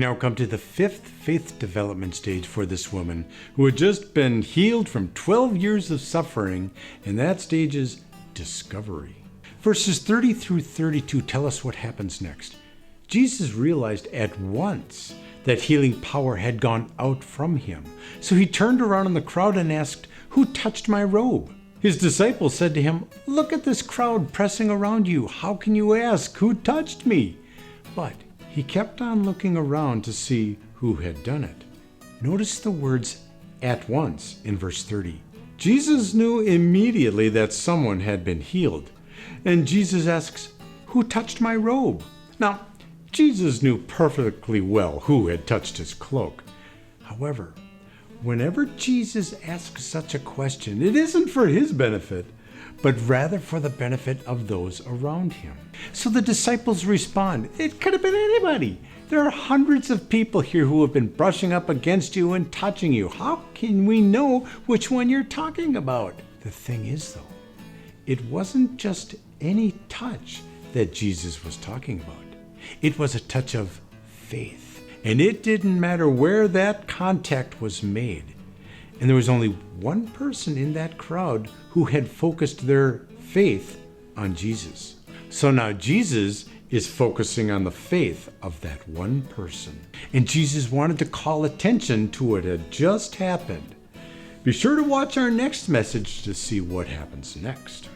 now come to the fifth faith development stage for this woman who had just been healed from 12 years of suffering, and that stage is discovery. Verses 30 through 32 tell us what happens next. Jesus realized at once that healing power had gone out from him. So he turned around in the crowd and asked, "Who touched my robe?" His disciples said to him, "Look at this crowd pressing around you. How can you ask, 'Who touched me?'" But he kept on looking around to see who had done it. Notice the words "at once" in verse 30. Jesus knew immediately that someone had been healed. And Jesus asks, "Who touched my robe?" Now, Jesus knew perfectly well who had touched his cloak. However, whenever Jesus asks such a question, it isn't for his benefit, but rather for the benefit of those around him. So the disciples respond, "It could have been anybody. There are hundreds of people here who have been brushing up against you and touching you. How can we know which one you're talking about?" The thing is, though, it wasn't just any touch that Jesus was talking about. It was a touch of faith, and it didn't matter where that contact was made. And there was only one person in that crowd who had focused their faith on Jesus. So now Jesus is focusing on the faith of that one person. And Jesus wanted to call attention to what had just happened. Be sure to watch our next message to see what happens next.